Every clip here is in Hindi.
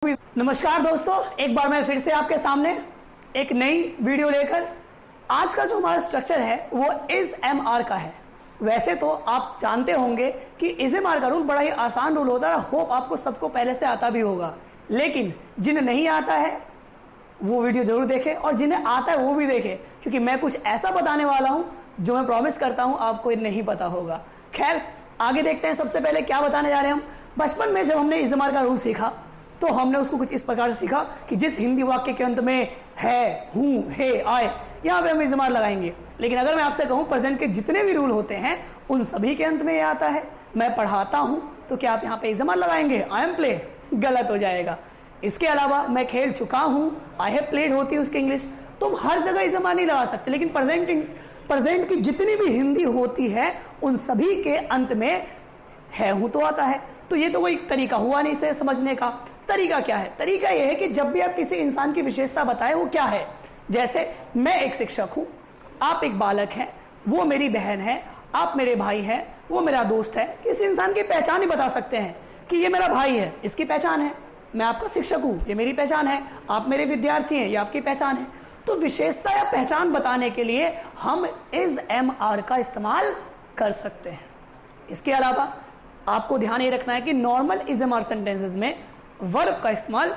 भी। नमस्कार दोस्तों, एक बार मैं फिर से आपके सामने एक नई वीडियो लेकर। आज का जो हमारा स्ट्रक्चर है वो इज एम आर का है। वैसे तो आप जानते होंगे कि इज एम आर का रूल बड़ा ही आसान रूल होता है, होप आपको सबको पहले से आता भी होगा। लेकिन जिन्हें नहीं आता है वो वीडियो जरूर देखें और जिन्हें आता है वो भी देखें, क्योंकि मैं कुछ ऐसा बताने वाला हूं जो मैं प्रॉमिस करता हूं आपको नहीं पता होगा। खैर आगे देखते हैं। सबसे पहले क्या बताने जा रहे हैं हम। बचपन में जब हमने इज एम आर का रूल सीखा तो हमने उसको कुछ इस प्रकार से सीखा कि जिस हिंदी वाक्य के अंत में है, हूं, है, आए, यहां पे हम इज एम आर लगाएंगे। लेकिन अगर मैं आपसे कहूं प्रेजेंट के जितने भी रूल होते हैं उन सभी के अंत में ये आता है। मैं पढ़ाता हूं तो क्या आप यहां पे इज एम आर लगाएंगे? आई एम प्ले, गलत हो जाएगा। इसके अलावा मैं खेल चुका हूं, आई हैव प्लेड होती है उसकी इंग्लिश। तुम हर जगह इज एम आर नहीं लगा सकते, लेकिन प्रेजेंट की जितनी भी हिंदी होती है उन सभी के अंत में है, हूं तो आता है। तो ये तो कोई तरीका हुआ नहीं इसे समझने का। तरीका क्या है? तरीका ये है कि जब भी आप किसी इंसान की विशेषता बताएं वो क्या है। जैसे मैं एक शिक्षक हूं, आप एक बालक हैं, वो मेरी बहन है, आप मेरे भाई हैं, वो मेरा दोस्त है। किसी इंसान की पहचान ही बता सकते हैं कि ये मेरा भाई है, इसकी पहचान है। मैं आपका शिक्षक हूं, ये मेरी पहचान है। आप मेरे विद्यार्थी हैं, ये आपकी पहचान है। तो विशेषता या पहचान बताने के लिए हम इज एम आर का इस्तेमाल कर सकते हैं। इसके अलावा आपको ध्यान ये रखना है कि normal is am are sentences में वर्ब का इस्तेमाल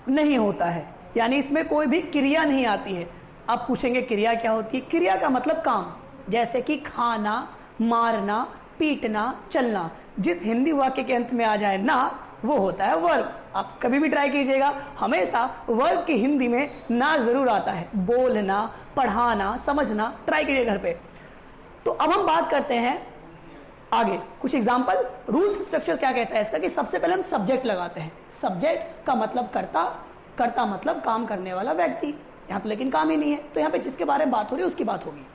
नहीं होता है, यानी इसमें कोई भी क्रिया नहीं आती है। आप पूछेंगे क्रिया क्या होती है? क्रिया का मतलब काम, जैसे कि खाना, मारना, पीटना, चलना। जिस हिंदी वाक्य के अंत में आ जाए ना, वो होता है वर्ब। आप कभी भी ट्राई कीजिएगा, हमेशा वर्ब की हिंदी में ना जरूर आता है। बोलना, पढ़ाना, समझना, ट्राई कीजिए घर पे। तो अब हम बात करते हैं आगे कुछ एग्जाम्पल। रूल्स स्ट्रक्चर क्या कहता है इसका कि सबसे पहले हम सब्जेक्ट लगाते हैं। सब्जेक्ट का मतलब कर्ता, कर्ता मतलब काम करने वाला व्यक्ति। यहां तो लेकिन काम ही नहीं है, तो यहां पे जिसके बारे में बात हो रही है उसकी बात होगी।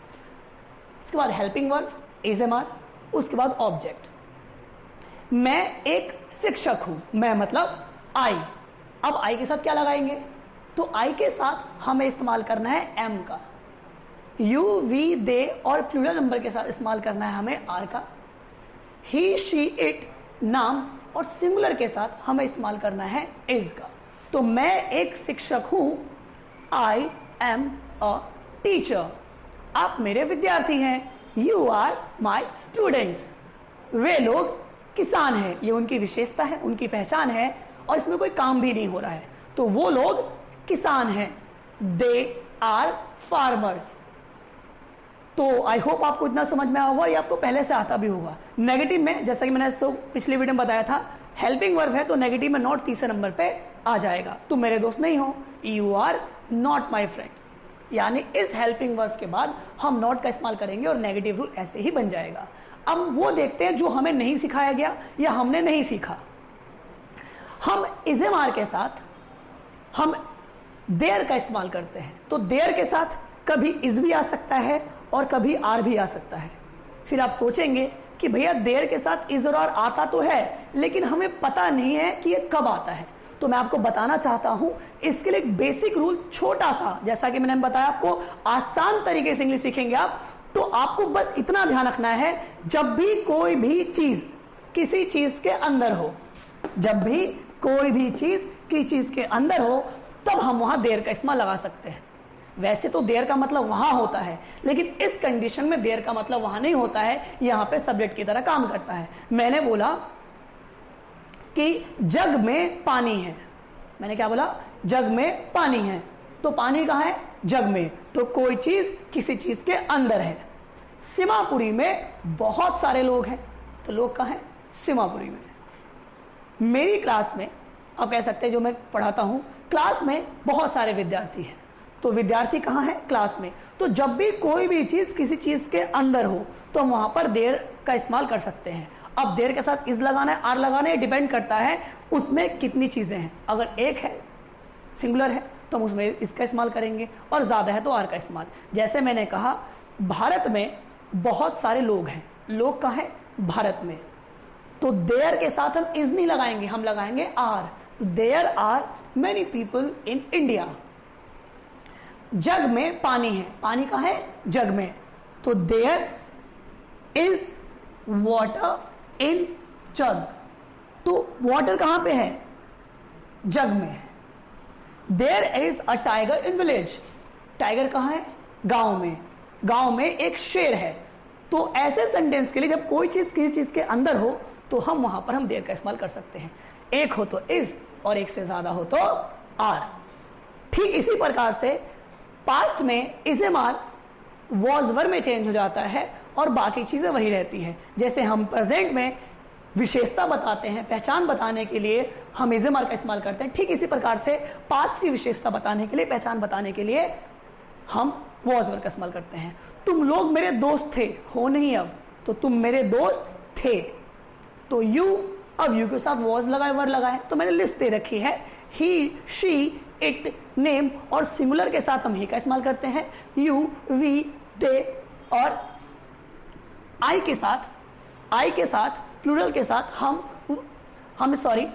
इसके बाद helping verb, is am are, उसके बाद ऑब्जेक्ट। मैं एक शिक्षक हूं, मैं मतलब आई। अब आई के साथ क्या लगाएंगे? तो आई के साथ हमें इस्तेमाल करना है एम का। यू, वी, दे और प्लूरल नंबर के साथ इस्तेमाल करना है हमें आर का। ही, शी, इट नाम और सिंगुलर के साथ हमें इस्तेमाल करना है इज का। तो मैं एक शिक्षक हूं, आई एम अ टीचर। आप मेरे विद्यार्थी हैं, यू आर माई स्टूडेंट्स। वे लोग किसान हैं, ये उनकी विशेषता है, उनकी पहचान है और इसमें कोई काम भी नहीं हो रहा है, तो वो लोग किसान हैं। They are farmers. तो आई होप आपको इतना समझ में आया होगा, ये आपको पहले से आता भी होगा। नेगेटिव में जैसा कि मैंने तो पिछले वीडियो में बताया था, हेल्पिंग वर्ब है तो नेगेटिव में नॉट तीसरे नंबर पे आ जाएगा। तुम मेरे दोस्त नहीं हो, you are not my friends. यानी इस हेल्पिंग वर्ब के बाद हम नॉट का इस्तेमाल करेंगे और नेगेटिव रूल ऐसे ही बन जाएगा। अब वो देखते हैं जो हमें नहीं सिखाया गया या हमने नहीं सीखा। हम इज एम आर के साथ हम देयर का इस्तेमाल करते हैं। तो देयर के साथ कभी इज भी आ सकता है और कभी आर भी आ सकता है। फिर आप सोचेंगे कि भैया देयर के साथ इज और आर आता तो है, लेकिन हमें पता नहीं है कि ये कब आता है। तो मैं आपको बताना चाहता हूं, इसके लिए एक बेसिक रूल छोटा सा, जैसा कि मैंने बताया आपको आसान तरीके से इंग्लिश सीखेंगे आप, तो आपको बस इतना ध्यान रखना है, जब भी कोई भी चीज किसी चीज के अंदर हो, जब भी कोई भी चीज किसी चीज के अंदर हो, तब हम वहां देयर का इस्तेमाल लगा सकते हैं। वैसे तो देयर का मतलब वहां होता है, लेकिन इस कंडीशन में देयर का मतलब वहां नहीं होता है, यहां पे सब्जेक्ट की तरह काम करता है। मैंने बोला कि जग में पानी है। मैंने क्या बोला? जग में पानी है। तो पानी कहां है? जग में। तो कोई चीज किसी चीज के अंदर है। सीमापुरी में बहुत सारे लोग हैं, तो लोग कहां हैं? सीमापुरी में। मेरी क्लास में, आप कह सकते हैं जो मैं पढ़ाता हूं, क्लास में बहुत सारे विद्यार्थी हैं, तो विद्यार्थी कहां है? क्लास में। तो जब भी कोई भी चीज किसी चीज के अंदर हो तो हम वहां पर देयर का इस्तेमाल कर सकते हैं। अब देयर के साथ इज लगाना है, आर लगाना है, डिपेंड करता है उसमें कितनी चीजें हैं। अगर एक है, सिंगुलर है, तो हम उसमें इसका इस्तेमाल करेंगे, और ज्यादा है तो आर का इस्तेमाल। जैसे मैंने कहा भारत में बहुत सारे लोग हैं, लोग कहां है? भारत में। तो देयर के साथ हम इज नहीं लगाएंगे, हम लगाएंगे are. There are many people in India. Jug में पानी है, पानी कहां है? जग में। तो there is water in jug. तो वाटर कहां पे है? जग में। There is a tiger in village. Tiger कहाँ है? गांव में। गांव में एक शेर है। तो ऐसे सेंटेंस के लिए जब कोई चीज किसी चीज के अंदर हो तो हम वहां पर हम देयर का इस्तेमाल कर सकते हैं। एक हो तो इज और एक से ज्यादा हो तो आर। ठीक इसी प्रकार से पास्ट में is am are was were में चेंज हो जाता है और बाकी चीजें वही रहती हैं। जैसे हम प्रेजेंट में विशेषता बताते हैं, पहचान बताने के लिए हम इज एम आर का इस्तेमाल करते हैं, ठीक इसी प्रकार से पास्ट की विशेषता बताने के लिए, पहचान बताने के लिए हम वॉज वर का इस्तेमाल करते हैं। तुम लोग मेरे दोस्त थे, हो नहीं अब, तो तुम मेरे दोस्त थे। तो यू, अब यू के साथ वॉज लगाए, वर लगाए, तो मैंने लिस्ट दे रखी है। ही, शी, इट, नेम और सिंगुलर के साथ हम ही का इस्तेमाल करते हैं। यू, वी, दे और आई के साथ प्लूरल के साथ हम सॉरी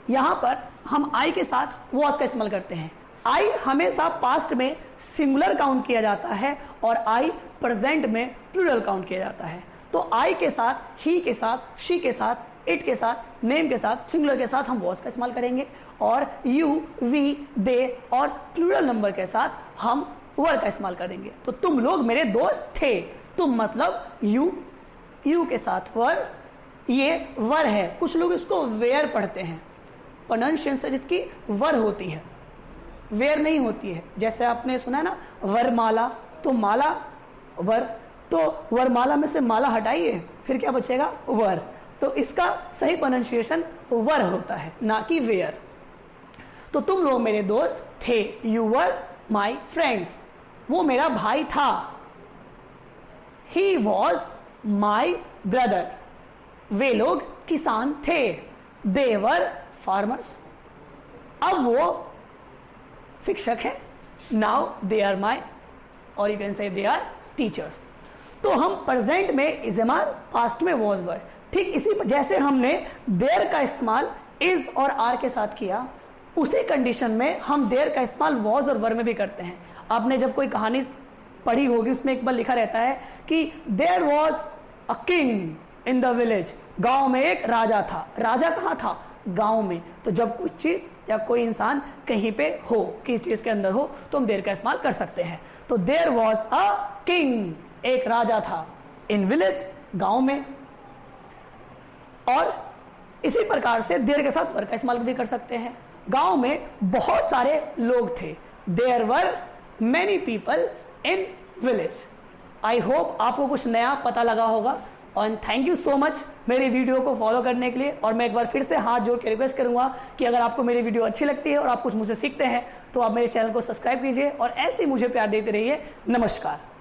यहां पर हम आई के साथ वॉज का इस्तेमाल करते हैं। आई हमेशा पास्ट में सिंगुलर काउंट किया जाता है और आई प्रेजेंट में प्लूरल काउंट किया जाता है। तो आई के साथ, ही के साथ, शी के साथ, इट के साथ, नेम के साथ, सिंगुलर के साथ हम वॉज का इस्तेमाल करेंगे और यू, वी, दे और प्लूरल नंबर के साथ हम वर का इस्तेमाल करेंगे। तो तुम लोग मेरे दोस्त थे, तुम मतलब यू, यू के साथ वर, ये वर है। कुछ लोग इसको वेयर पढ़ते हैं, प्रोनाउंसिएशन इसकी वर होती है, वेयर नहीं होती है। जैसे आपने सुना है ना वरमाला, तो माला वर, तो वरमाला में से माला हटाइए फिर क्या बचेगा? वर। तो इसका सही प्रोनाउंसिएशन वर होता है, ना कि वेयर। तो तुम लोग मेरे दोस्त थे, यू वर माई फ्रेंड्स, वो मेरा भाई था। ही वॉज माई ब्रदर, वे लोग किसान थे। दे वर फार्मर्स, अब वो शिक्षक है। नाउ दे आर माई, और you can say they are teachers. तो हम प्रेजेंट में इज एम आर, पास्ट में वॉज वर। ठीक इसी जैसे हमने देयर का इस्तेमाल इज और आर के साथ किया, उसी कंडीशन में हम देयर का इस्तेमाल वॉज और वर में भी करते हैं। आपने जब कोई कहानी पढ़ी होगी उसमें एक बार लिखा रहता है कि there was a king in the village, गांव में एक राजा था। राजा कहाँ था? गांव में। तो जब कुछ चीज या कोई इंसान कहीं पे हो, किस चीज के अंदर हो, तो हम देयर का इस्तेमाल कर सकते हैं। तो देयर वॉज अ किंग, एक राजा था, इन विलेज, गांव में। और इसी प्रकार से देयर के साथ वर का इस्तेमाल भी कर सकते हैं। गांव में बहुत सारे लोग थे, there were many people in village. I hope आपको कुछ नया पता लगा होगा और थैंक यू सो मच मेरी वीडियो को फॉलो करने के लिए। और मैं एक बार फिर से हाथ जोड़ के रिक्वेस्ट करूंगा कि अगर आपको मेरी वीडियो अच्छी लगती है और आप कुछ मुझसे सीखते हैं तो आप मेरे चैनल को सब्सक्राइब कीजिए और ऐसे ही मुझे प्यार देते रहिए। नमस्कार।